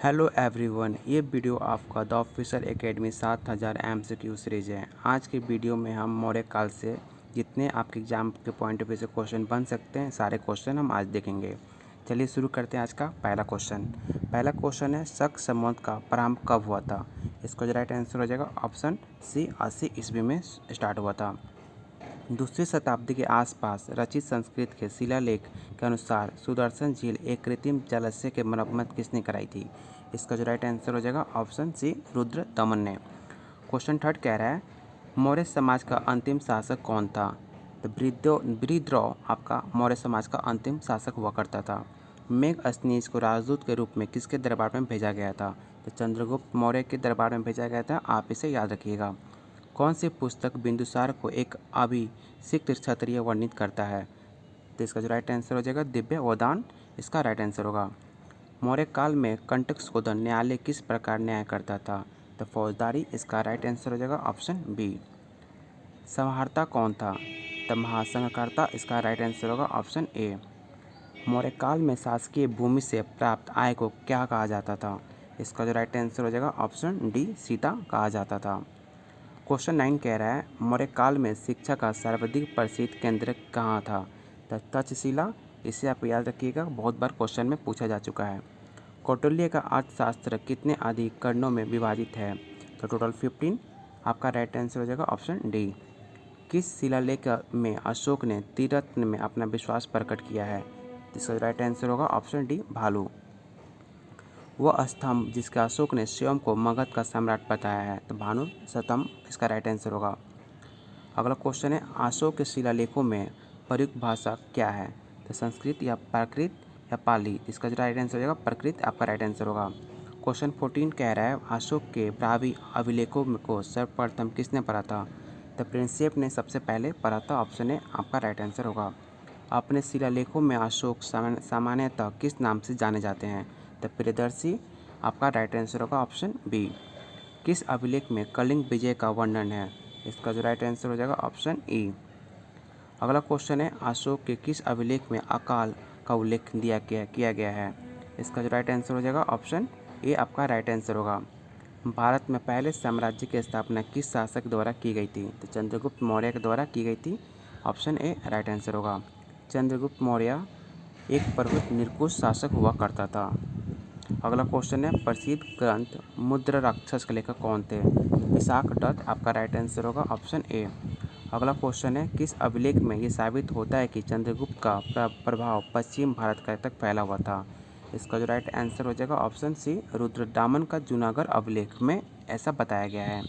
Hello everyone, ये video आपका the official academy 7000 MCQ series है। आज की वीडियो में हम मौर्य काल से जितने आपके एग्जाम के पॉइंट ऑफ व्यू से क्वेश्चन बन सकते हैं सारे क्वेश्चन हम आज देखेंगे। चलिए शुरू करते हैं आज का पहला क्वेश्चन है शक संवत का प्रारंभ कब हुआ था। इसका जो राइट आंसर हो जाएगा ऑप्शन सी 80 ईस्वी में स्टार्ट हुआ था। दूसरी शताब्दी के आसपास रचित संस्कृत के शिलालेख के अनुसार सुदर्शन झील एक कृत्रिम जलाशय की मरम्मत किसने कराई थी। इसका जो राइट आंसर हो जाएगा ऑप्शन सी रुद्र दमन ने। क्वेश्चन थर्ड कह रहा है मौर्य समाज का अंतिम शासक कौन था। तो ब्रिद्रोह आपका मौर्य समाज का अंतिम शासक हुआ करता था। मेघअसनीज को राजदूत के रूप में किसके दरबार में भेजा गया था। तो चंद्रगुप्त मौर्य के दरबार में भेजा गया था, आप इसे याद रखिएगा। कौन सी पुस्तक बिंदुसार को एक अभिषिक्त क्षत्रिय वर्णित करता है। तो इसका जो राइट आंसर हो जाएगा दिव्य गोदान इसका राइट आंसर होगा। मौर्य काल में कंटक शोधन न्यायालय किस प्रकार न्याय करता था। तो फौजदारी इसका राइट आंसर हो जाएगा ऑप्शन बी। संहारता कौन था। तो महासंघकर्ता इसका राइट आंसर होगा ऑप्शन ए। मौर्य काल में शासकीय भूमि से प्राप्त आय को क्या कहा जाता था। इसका जो राइट आंसर हो जाएगा ऑप्शन डी सीता कहा जाता था। क्वेश्चन 9 कह रहा है मौर्य काल में शिक्षा का सर्वाधिक प्रसिद्ध केंद्र कहाँ था। तो तक्षशिला, इसे आप याद रखिएगा, बहुत बार क्वेश्चन में पूछा जा चुका है। कौटिल्य का अर्थशास्त्र कितने अधिकरणों में विभाजित है। तो टोटल 15। आपका राइट आंसर हो जाएगा ऑप्शन डी। किस शिलालेख में अशोक ने त्रिरत्न में अपना विश्वास प्रकट किया है। इसका राइट आंसर होगा ऑप्शन डी भालू। वह स्तंभ जिसके अशोक ने स्वयं को मगध का सम्राट बताया है। तो भानु स्तंभ इसका राइट आंसर होगा। अगला क्वेश्चन है अशोक के शिलालेखों में प्रयुक्त भाषा क्या है। तो संस्कृत या प्राकृत या पाली। इसका जो राइट आंसर हो जाएगा प्राकृत आपका राइट आंसर होगा। क्वेश्चन 14 कह रहा है अशोक के ब्राह्मी अभिलेखों को सर्वप्रथम किसने पढ़ा था। तो प्रिंसेप ने सबसे पहले पढ़ा था, ऑप्शन ए आपका राइट आंसर होगा। अपने शिलालेखों में अशोक सामान्यतः किस नाम से जाने जाते हैं। तो प्रियदर्शी आपका राइट आंसर होगा ऑप्शन बी। किस अभिलेख में कलिंग विजय का वर्णन है। इसका जो राइट आंसर हो जाएगा ऑप्शन ई। अगला क्वेश्चन है अशोक के किस अभिलेख में अकाल का उल्लेख किया गया है। इसका जो राइट आंसर हो जाएगा ऑप्शन ए आपका राइट आंसर होगा। भारत में पहले साम्राज्य की स्थापना किस शासक द्वारा की गई थी। तो चंद्रगुप्त मौर्य के द्वारा की गई थी, ऑप्शन ए राइट आंसर होगा। चंद्रगुप्त मौर्य एक प्रभुत्व निरंकुश शासक हुआ करता था। अगला क्वेश्चन है प्रसिद्ध ग्रंथ मुद्रा राक्षस के लेखक कौन थे। विशाख दत्त आपका राइट आंसर होगा ऑप्शन ए। अगला क्वेश्चन है किस अभिलेख में ये साबित होता है कि चंद्रगुप्त का प्रभाव पश्चिम भारत तक फैला हुआ था। इसका जो राइट आंसर हो जाएगा ऑप्शन सी रुद्रदामन का जूनागढ़ अभिलेख में ऐसा बताया गया है।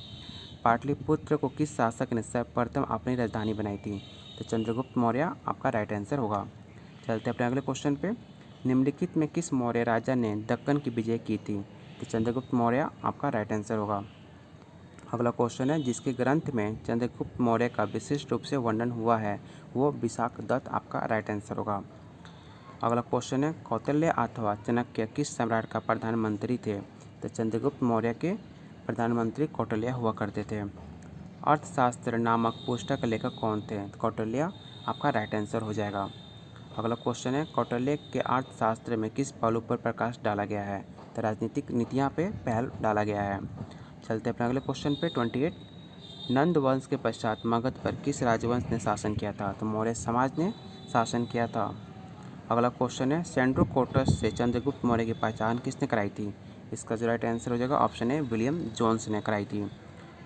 पाटलिपुत्र को किस शासक ने सर्वप्रथम अपनी राजधानी बनाई थी। तो चंद्रगुप्त मौर्य आपका राइट आंसर होगा। चलते अपने अगले क्वेश्चन पे। निम्नलिखित में किस मौर्य राजा ने दक्कन की विजय की थी। तो चंद्रगुप्त मौर्य आपका राइट आंसर होगा। अगला क्वेश्चन है जिसके ग्रंथ में चंद्रगुप्त मौर्य का विशिष्ट रूप से वर्णन हुआ है वो विशाख दत्त आपका राइट आंसर होगा। अगला क्वेश्चन है कौटिल्य अथवा चाणक्य किस सम्राट का प्रधानमंत्री थे। तो चंद्रगुप्त मौर्य के प्रधानमंत्री कौटिल्य हुआ करते थे। अर्थशास्त्र नामक पुस्तक के लेखक कौन थे। तो कौटिल्य आपका राइट आंसर हो जाएगा। अगला क्वेश्चन है कौटिल्य के अर्थशास्त्र में किस पहलू पर प्रकाश डाला गया है। तो राजनीतिक नीतियाँ पे पहल डाला गया है। चलते अपने अगले क्वेश्चन पे 28। नंद वंश के पश्चात मगध पर किस राजवंश ने शासन किया था। तो मौर्य समाज ने शासन किया था। अगला क्वेश्चन है सेंड्रोकोटस से चंद्रगुप्त मौर्य की पहचान किसने कराई थी। इसका जो राइट आंसर हो जाएगा ऑप्शन ए विलियम जोन्स ने कराई थी।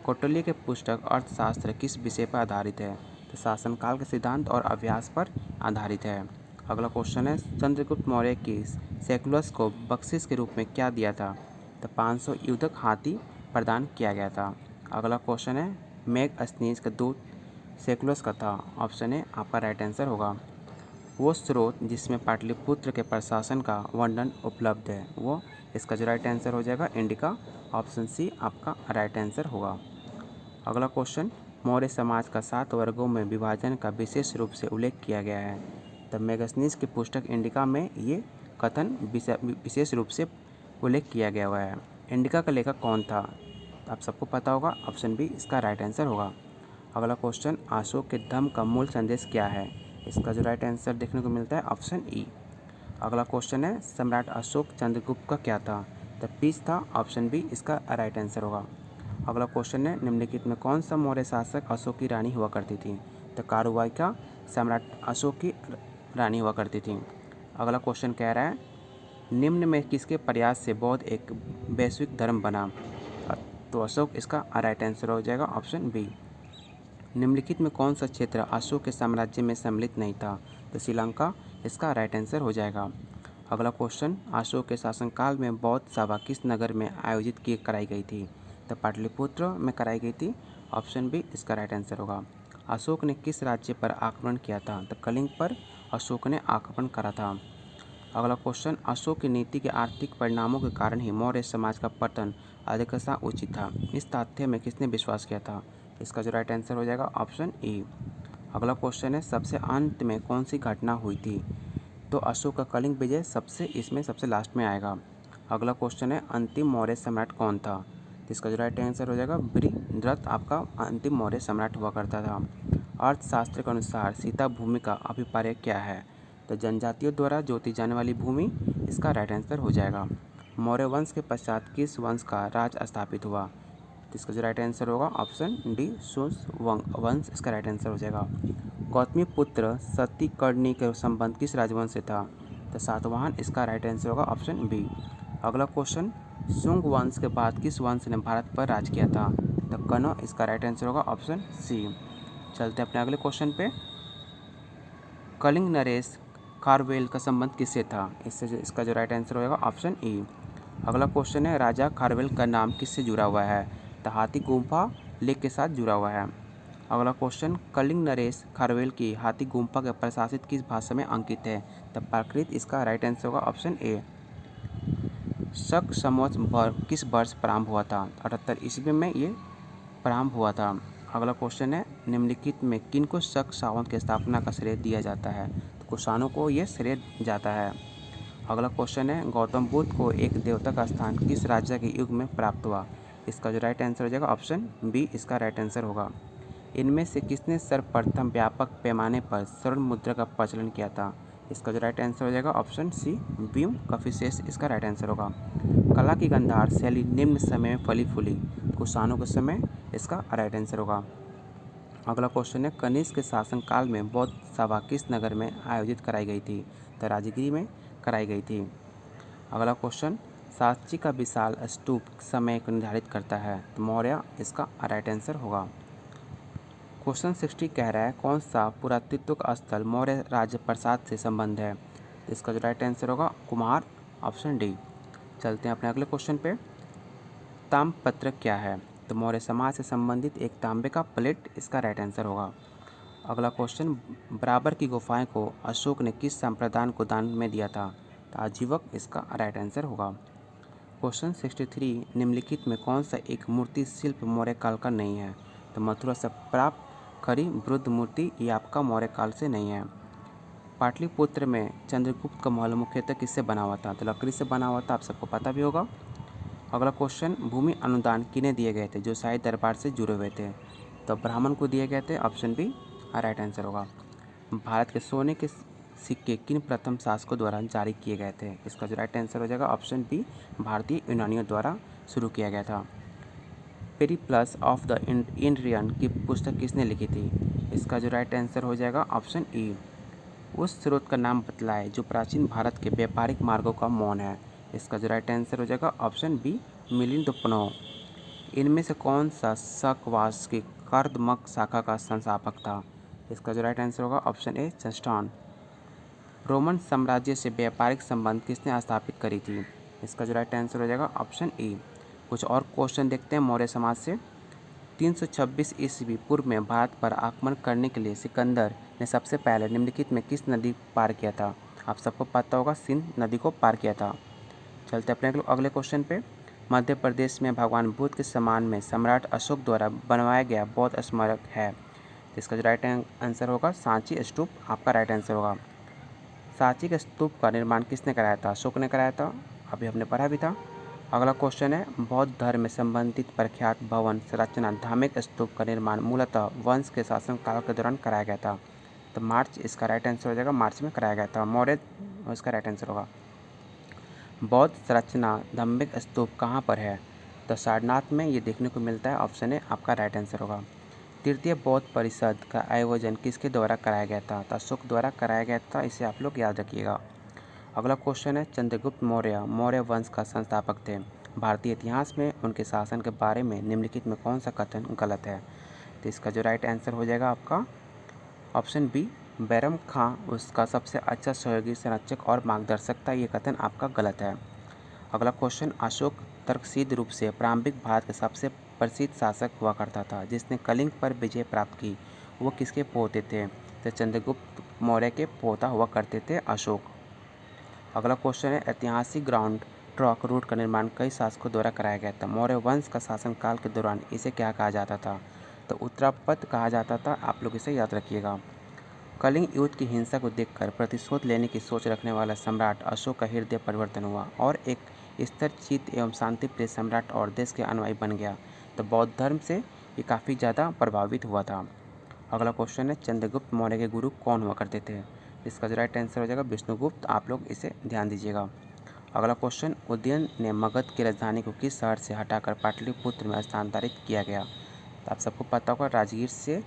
कौटिल्य के पुस्तक अर्थशास्त्र किस विषय पर आधारित है। तो शासनकाल के सिद्धांत और अभ्यास पर आधारित है। अगला क्वेश्चन है चंद्रगुप्त मौर्य की सेकुलस को बख्शिश के रूप में क्या दिया था। तो 500 युद्धक हाथी प्रदान किया गया था। अगला क्वेश्चन है मेघअसनीज का दूत सेकुलस का था, ऑप्शन ए आपका राइट आंसर होगा। वो स्रोत जिसमें पाटलिपुत्र के प्रशासन का वर्णन उपलब्ध है वो, इसका जो राइट आंसर हो जाएगा इंडिका, ऑप्शन सी आपका राइट आंसर होगा। अगला क्वेश्चन मौर्य समाज का 7 वर्गों में विभाजन का विशेष रूप से उल्लेख किया गया है। तब मेगस्थनीज की पुस्तक इंडिका में ये कथन विशेष रूप से उल्लेख किया गया हुआ है। इंडिका का लेखक कौन था। तो आप सबको पता होगा, ऑप्शन बी इसका राइट आंसर होगा। अगला क्वेश्चन अशोक के धम्म का मूल संदेश क्या है। इसका जो राइट आंसर देखने को मिलता है ऑप्शन ई। अगला क्वेश्चन है सम्राट अशोक चंद्रगुप्त का क्या था। तो पीस था, ऑप्शन बी इसका राइट आंसर होगा। अगला क्वेश्चन है, निम्नलिखित में कौन सा मौर्य शासक अशोक की रानी हुआ करती थी? तो कारुबाई सम्राट अशोक की रानी हुआ करती थी। अगला क्वेश्चन कह रहा है, निम्न में किसके प्रयास से बौद्ध एक वैश्विक धर्म बना? तो अशोक इसका राइट आंसर हो जाएगा, ऑप्शन बी। निम्नलिखित में कौन सा क्षेत्र अशोक के साम्राज्य में सम्मिलित नहीं था? तो श्रीलंका इसका राइट आंसर हो जाएगा। अगला क्वेश्चन, अशोक के शासनकाल में बौद्ध सभा किस नगर में आयोजित की कराई गई थी? तो पाटलिपुत्र में कराई गई थी, ऑप्शन बी इसका राइट आंसर होगा। अशोक ने किस राज्य पर आक्रमण किया था? तो कलिंग पर अशोक ने आक्रमण करा था। अगला क्वेश्चन, अशोक की नीति के आर्थिक परिणामों के कारण ही मौर्य समाज का पतन अधिकता उचित था, इस तथ्य में किसने विश्वास किया था? इसका जो राइट आंसर हो जाएगा, ऑप्शन ई। अगला क्वेश्चन है, सबसे अंत में कौन सी घटना हुई थी? तो अशोक का कलिंग विजय इसमें सबसे लास्ट में आएगा। अगला क्वेश्चन है, अंतिम मौर्य सम्राट कौन था? तो इसका जो राइट आंसर हो जाएगा, बृहद्रथ आपका अंतिम मौर्य सम्राट हुआ करता था। अर्थशास्त्र के अनुसार सीता भूमि का अभिप्राय क्या है? तो जनजातियों द्वारा जोती जाने वाली भूमि, इसका राइट आंसर हो जाएगा। मौर्य वंश के पश्चात किस वंश का राज स्थापित हुआ? तो इसका जो राइट आंसर होगा, ऑप्शन डी सूर्य वंश इसका राइट आंसर हो जाएगा। गौतमी पुत्र सतीकर्णी के संबंध किस राजवंश से था? तो सातवाहन इसका राइट आंसर होगा, ऑप्शन बी। अगला क्वेश्चन, शुंग वंश के बाद किस वंश ने भारत पर राज किया था? तो कनौ इसका राइट आंसर होगा, ऑप्शन सी। चलते हैं अपने अगले क्वेश्चन पे। कलिंग नरेश खारवेल का संबंध किससे था? इसका जो राइट आंसर होगा, ऑप्शन ई। अगला क्वेश्चन है, राजा खारवेल का नाम किससे जुड़ा हुआ है? तो हाथी गुम्फा लेक के साथ जुड़ा हुआ है। अगला क्वेश्चन, कलिंग नरेश खारवेल की हाथी गुम्फा के प्रशासित किस भाषा में अंकित है? तो प्राकृत इसका राइट आंसर होगा, ऑप्शन ए। शक संवत्सर किस वर्ष प्रारंभ हुआ था? 78 ईस्वी में ये प्रारंभ हुआ था। अगला क्वेश्चन है, निम्नलिखित में किनको शक सावंत की स्थापना का श्रेय दिया जाता है? तो कुषाणों को ये श्रेय जाता है। अगला क्वेश्चन है, गौतम बुद्ध को एक देवता का स्थान किस राजा के युग में प्राप्त हुआ? इसका जो राइट आंसर हो जाएगा, ऑप्शन बी इसका राइट आंसर होगा। इनमें से किसने सर्वप्रथम व्यापक पैमाने पर स्वर्ण मुद्रा का प्रचलन किया था? इसका जो राइट आंसर हो जाएगा, ऑप्शन सी व्यूम कफिसेस इसका राइट आंसर होगा। कला की गंधार शैली निम्न समय में फली फूली? कुषाणों के समय इसका राइट आंसर होगा। अगला क्वेश्चन है, कनिष्क के शासनकाल में बौद्ध सभा किस नगर में आयोजित कराई गई थी? तो राजगीर में कराई गई थी। अगला क्वेश्चन, सांची का विशाल स्तूप समय को निर्धारित करता है? तो मौर्य इसका राइट आंसर होगा। क्वेश्चन 60 कह रहा है, कौन सा पुरातत्व का स्थल मौर्य राज्य प्रसाद से संबंध है? तो इसका जो राइट आंसर होगा, कुम्हार, ऑप्शन डी। चलते हैं अपने अगले क्वेश्चन पे। ताम्रपत्र क्या है? तो मौर्य समाज से संबंधित एक तांबे का प्लेट इसका राइट आंसर होगा। अगला क्वेश्चन, बराबर की गुफाएं को अशोक ने किस संप्रदाय को दान में दिया था? तो आजीवक इसका राइट आंसर होगा। क्वेश्चन 63, निम्नलिखित में कौन सा एक मूर्ति शिल्प मौर्य काल का नहीं है? तो मथुरा से प्राप्त खड़ी बुद्ध मूर्ति ये आपका मौर्य काल से नहीं है। पाटलिपुत्र में चंद्रगुप्त का महल मुख्यतः किससे बना हुआ था? तो लकड़ी से बना हुआ था, आप सबको पता भी होगा। अगला क्वेश्चन, भूमि अनुदान किन्हें दिए गए थे जो शाही दरबार से जुड़े हुए थे? तो ब्राह्मण को दिए गए थे, ऑप्शन बी राइट आंसर होगा। भारत के सोने के सिक्के किन प्रथम शासकों द्वारा जारी किए गए थे? इसका जो राइट आंसर हो जाएगा, ऑप्शन बी भारतीय यूनानियों द्वारा शुरू किया गया था। पेरिप्लस ऑफ द इंडियन की पुस्तक किसने लिखी थी? इसका जो राइट आंसर हो जाएगा, ऑप्शन ई। उस स्रोत का नाम बतलाए जो प्राचीन भारत के व्यापारिक मार्गों का मौन है? इसका जो राइट आंसर हो जाएगा, ऑप्शन बी मिलिंद पनो। इनमें से कौन सा शकवास की कर्दमक शाखा का संस्थापक था? इसका जो राइट आंसर होगा, ऑप्शन ए जस्टान। रोमन साम्राज्य से व्यापारिक संबंध किसने स्थापित करी थी? इसका जो राइट आंसर हो जाएगा, ऑप्शन ई। कुछ और क्वेश्चन देखते हैं मौर्य समाज से। 326 ईस्वी पूर्व में भारत पर आक्रमण करने के लिए सिकंदर ने सबसे पहले निम्नलिखित में किस नदी पार किया था? आप सबको पता होगा, सिंध नदी को पार किया था। चलते अपने अगले क्वेश्चन पे। मध्य प्रदेश में भगवान बुद्ध के सम्मान में सम्राट अशोक द्वारा बनवाया गया बौद्ध स्मारक है? इसका जो राइट आंसर होगा, सांची स्तूप आपका राइट आंसर होगा। सांची के स्तूप का निर्माण किसने कराया था? अशोक ने कराया था, अभी हमने पढ़ा भी था। अगला क्वेश्चन है, बौद्ध धर्म में संबंधित प्रख्यात भवन संरचना धार्मिक स्तूप का निर्माण मूलतः वंश के शासनकाल के दौरान कराया गया था? तो मार्च इसका राइट आंसर हो जाएगा, मार्च में कराया गया था। मौर्य इसका राइट आंसर होगा। बौद्ध संरचना धार्मिक स्तूप कहाँ पर है? तो सारनाथ में ये देखने को मिलता है। ऑप्शन ए आपका राइट आंसर होगा। तृतीय बौद्ध परिषद का आयोजन किसके द्वारा कराया गया था? तो अशोक द्वारा कराया गया था, इसे आप लोग याद रखिएगा। अगला क्वेश्चन है, चंद्रगुप्त मौर्य मौर्य वंश का संस्थापक थे। भारतीय इतिहास में उनके शासन के बारे में निम्नलिखित में कौन सा कथन गलत है? तो इसका जो राइट आंसर हो जाएगा आपका ऑप्शन बी, बैरम खां उसका सबसे अच्छा सहयोगी, संरक्षक और मार्गदर्शक था। ये कथन आपका गलत है। अगला क्वेश्चन, अशोक तर्कसिद्ध रूप से प्रारंभिक भारत के सबसे प्रसिद्ध शासक हुआ करता था। जिसने कलिंग पर विजय प्राप्त की, वो किसके पोते थे? तो चंद्रगुप्त मौर्य के पोता हुआ करते थे अशोक। अगला क्वेश्चन है, ऐतिहासिक ग्राउंड ट्रक रूट का निर्माण कई शासकों द्वारा कराया गया था। मौर्य वंश का शासनकाल के दौरान इसे क्या कहा जाता था? तो उत्तरापथ कहा जाता था। आप लोग इसे याद रखिएगा। कलिंग युद्ध की हिंसा को देखकर प्रतिशोध लेने की सोच रखने वाला सम्राट अशोक का हृदय परिवर्तन हुआ और एक स्थिर चित्त एवं शांतिप्रिय सम्राट और देश के अनुयायी बन गया। तो बौद्ध धर्म से ये काफ़ी ज़्यादा प्रभावित हुआ था। अगला क्वेश्चन है, चंद्रगुप्त मौर्य के गुरु कौन हुआ करते थे? इसका जो राइट आंसर हो जाएगा विष्णुगुप्त। आप लोग इसे ध्यान दीजिएगा। अगला क्वेश्चन, उदयन ने मगध की राजधानी को किस शहर से हटाकर पाटलिपुत्र में स्थानांतरित किया गया? तो आप सबको पता होगा, राजगीर से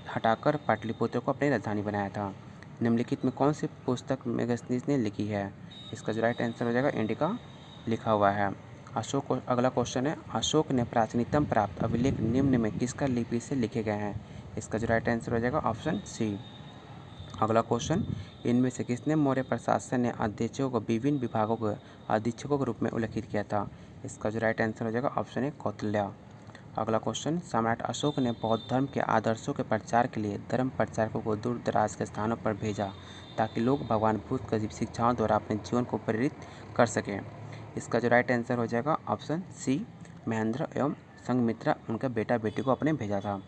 हटाकर पाटलिपुत्र को अपनी राजधानी बनाया था। निम्नलिखित में कौन सी पुस्तक मेगस्थनीज ने लिखी है? इसका जो राइट आंसर हो जाएगा इंडिका लिखा हुआ है। अगला क्वेश्चन है, अशोक ने प्राचीनतम प्राप्त अभिलेख निम्न में किसका लिपि से लिखे गए हैं? इसका जो राइट आंसर हो जाएगा ऑप्शन सी। अगला क्वेश्चन, इनमें से किसने मौर्य प्रशासन ने अध्यक्षों को विभिन्न विभागों के अधीक्षकों के रूप में उल्लेखित किया था? इसका जो राइट आंसर हो जाएगा ऑप्शन ए कौटिल्य। अगला क्वेश्चन, सम्राट अशोक ने बौद्ध धर्म के आदर्शों के प्रचार के लिए धर्म प्रचारकों को दूर दराज के स्थानों पर भेजा ताकि लोग भगवान बुद्ध की शिक्षाओं द्वारा अपने जीवन को प्रेरित कर सकें। इसका जो राइट आंसर हो जाएगा ऑप्शन सी, महेंद्र एवं संघमित्रा उनके बेटा बेटी को अपने भेजा था।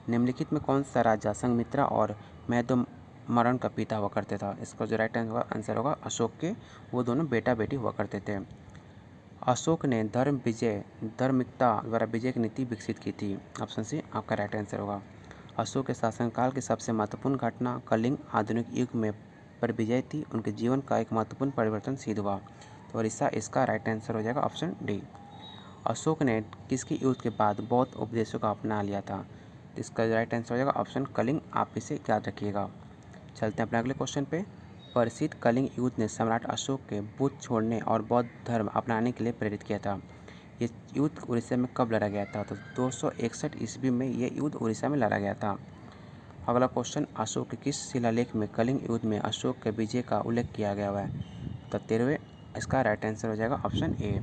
निम्नलिखित में कौन सा राजा संघमित्रा और महेंद्रमरण का पिता हुआ करते था? इसका जो राइट आंसर होगा अशोक के, वो दोनों बेटा बेटी हुआ करते थे। अशोक ने धार्मिकता द्वारा विजय की नीति विकसित की थी। ऑप्शन सी आपका राइट आंसर होगा। अशोक के शासनकाल की सबसे महत्वपूर्ण घटना कलिंग आधुनिक युग में पर विजय थी। उनके जीवन का एक महत्वपूर्ण परिवर्तन सिद्ध हुआ। तो इसका राइट आंसर हो जाएगा ऑप्शन डी। अशोक ने किसके युद्ध के बाद बौद्ध उपदेशों का अपना लिया था? इसका राइट आंसर हो जाएगा ऑप्शन कलिंग। आप इसे याद रखिएगा। चलते हैं अपने अगले क्वेश्चन पे। प्रसिद्ध कलिंग युद्ध ने सम्राट अशोक के बुद्ध छोड़ने और बौद्ध धर्म अपनाने के लिए प्रेरित किया था। ये युद्ध उड़ीसा में कब लड़ा गया था? तो 261 ईस्वी में ये युद्ध उड़ीसा में लड़ा गया था। अगला क्वेश्चन, अशोक के किस शिलालेख में कलिंग युद्ध में अशोक के विजय का उल्लेख किया गया है? तो 13वें। इसका राइट आंसर हो जाएगा ऑप्शन ए।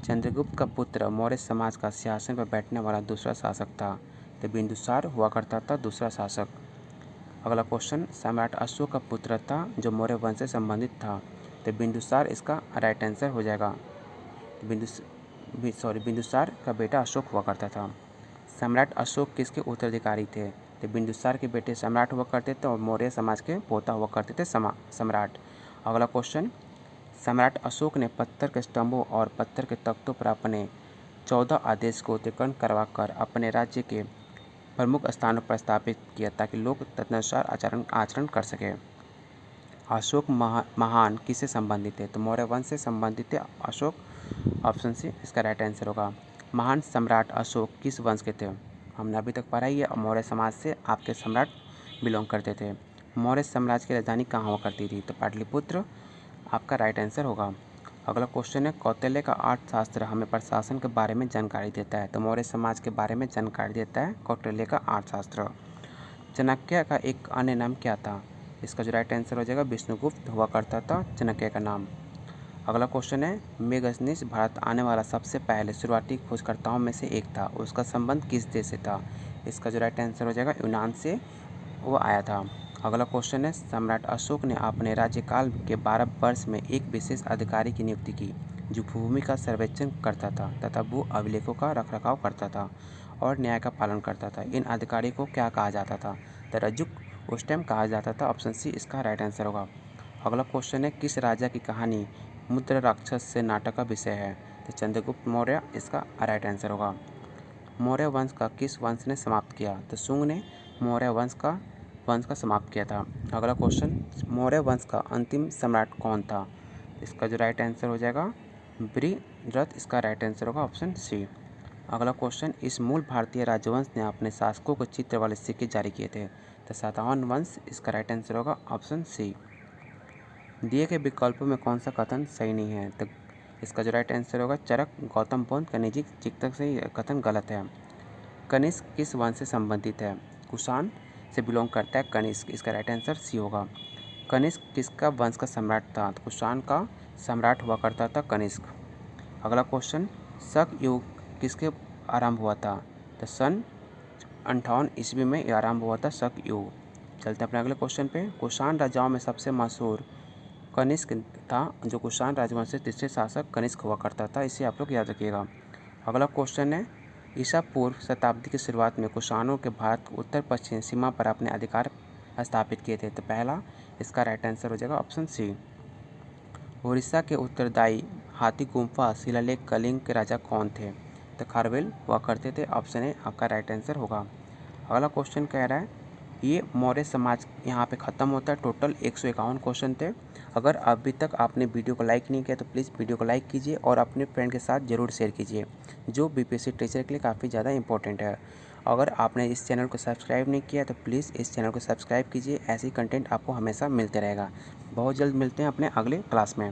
चंद्रगुप्त का पुत्र मौर्य समाज का सिंहासन पर बैठने वाला दूसरा शासक था। तो बिंदुसार हुआ करता था दूसरा शासक। अगला क्वेश्चन, सम्राट अशोक का पुत्र था जो मौर्य वंश से संबंधित था। तो बिंदुसार इसका राइट आंसर हो जाएगा। बिंदुसार का बेटा अशोक हुआ करता था। सम्राट अशोक किसके उत्तराधिकारी थे? तो बिंदुसार के बेटे सम्राट हुआ करते थे और मौर्य समाज के पोता हुआ करते थे सम्राट। अगला क्वेश्चन, सम्राट अशोक ने पत्थर के स्तंभों और पत्थर के तख्तों पर अपने 14 आदेश को उत्कीर्ण करवाकर अपने राज्य के प्रमुख स्थानों पर स्थापित किया ताकि लोग तदनुसार आचरण कर सके। अशोक महान किससे संबंधित है? तो मौर्य वंश से संबंधित है अशोक। ऑप्शन सी इसका राइट आंसर होगा। महान सम्राट अशोक किस वंश के थे? हमने अभी तक पढ़ा ही है। मौर्य समाज से आपके सम्राट बिलोंग करते थे। मौर्य साम्राज्य की राजधानी कहाँ हुआ करती थी? तो पाटलिपुत्र आपका राइट आंसर होगा। अगला क्वेश्चन है, कौटिल्य का अर्थशास्त्र हमें प्रशासन के बारे में जानकारी देता है। तो मौर्य समाज के बारे में जानकारी देता है कौटिल्य का अर्थशास्त्र। चाणक्य का एक अन्य नाम क्या था? इसका जो राइट आंसर हो जाएगा विष्णुगुप्त हुआ करता था चाणक्य का नाम। अगला क्वेश्चन है, मेगस्थनीज भारत आने वाला सबसे पहले शुरुआती खोजकर्ताओं में से एक था। उसका संबंध किस देश से था? इसका जो राइट आंसर हो जाएगा यूनान से वो आया था। अगला क्वेश्चन है, सम्राट अशोक ने अपने राज्यकाल के 12 वर्ष में एक विशेष अधिकारी की नियुक्ति की जो भूमि का सर्वेक्षण करता था तथा भू अभिलेखों का रखरखाव करता था और न्याय का पालन करता था। इन अधिकारी को क्या कहा जाता था? तो रजुक उस टाइम कहा जाता था। ऑप्शन सी इसका राइट आंसर होगा। अगला क्वेश्चन है, किस राजा की कहानी मुद्रा राक्षस से नाटक का विषय है? तो चंद्रगुप्त मौर्य इसका राइट आंसर होगा। मौर्य वंश का किस वंश ने समाप्त किया? तो शुंग ने मौर्य वंश का समाप्त किया था। अगला क्वेश्चन, मौर्य वंश का अंतिम सम्राट कौन था? इसका जो राइट आंसर हो जाएगा बृहद्रथ, इसका राइट आंसर होगा ऑप्शन सी। अगला क्वेश्चन, इस मूल भारतीय राजवंश ने अपने शासकों को चित्र वाले सिक्के जारी किए थे। तो सातवाहन वंश, इसका राइट आंसर होगा ऑप्शन सी। दिए गए विकल्पों में कौन सा कथन सही नहीं है? तो इसका जो राइट आंसर होगा चरक, गौतम बुद्ध, कनिष्क, चिकित्सक से ये कथन गलत है। कनिष्क किस वंश से संबंधित है? कुषाण से बिलोंग करता है कनिष्क, इसका राइट आंसर सी होगा। कनिष्क किसका वंश का सम्राट था? तो कुषाण का सम्राट हुआ करता था कनिष्क। अगला क्वेश्चन, शक युग किसके आरंभ हुआ था? तो सन 58 ईस्वी में यह आरंभ हुआ था शक युग। चलते हैं अपने अगले क्वेश्चन पे। कुषाण राजाओं में सबसे मशहूर कनिष्क था। जो कुषाण राजवंश से तीसरे शासक कनिष्क हुआ करता था, इसे आप लोग याद रखिएगा। अगला क्वेश्चन है, ईसा पूर्व शताब्दी की शुरुआत में कुषाणों के भारत उत्तर पश्चिम सीमा पर अपने अधिकार स्थापित किए थे। तो पहला, इसका राइट आंसर हो जाएगा ऑप्शन सी। उड़ीसा के उत्तरदायी हाथी गुम्फा शिलालेख कलिंग के राजा कौन थे? तो खारवेल हुआ करते थे, ऑप्शन ए आपका राइट आंसर होगा। अगला क्वेश्चन कह रहा है, ये मौर्य समाज यहाँ पे ख़त्म होता है। टोटल 151 क्वेश्चन थे। अगर अभी तक आपने वीडियो को लाइक नहीं किया तो प्लीज़ वीडियो को लाइक कीजिए और अपने फ्रेंड के साथ ज़रूर शेयर कीजिए, जो बीपीएससी टीचर के लिए काफ़ी ज़्यादा इंपॉर्टेंट है। अगर आपने इस चैनल को सब्सक्राइब नहीं किया तो प्लीज़ इस चैनल को सब्सक्राइब कीजिए, ऐसी कंटेंट आपको हमेशा मिलते रहेगा। बहुत जल्द मिलते हैं अपने अगले क्लास में।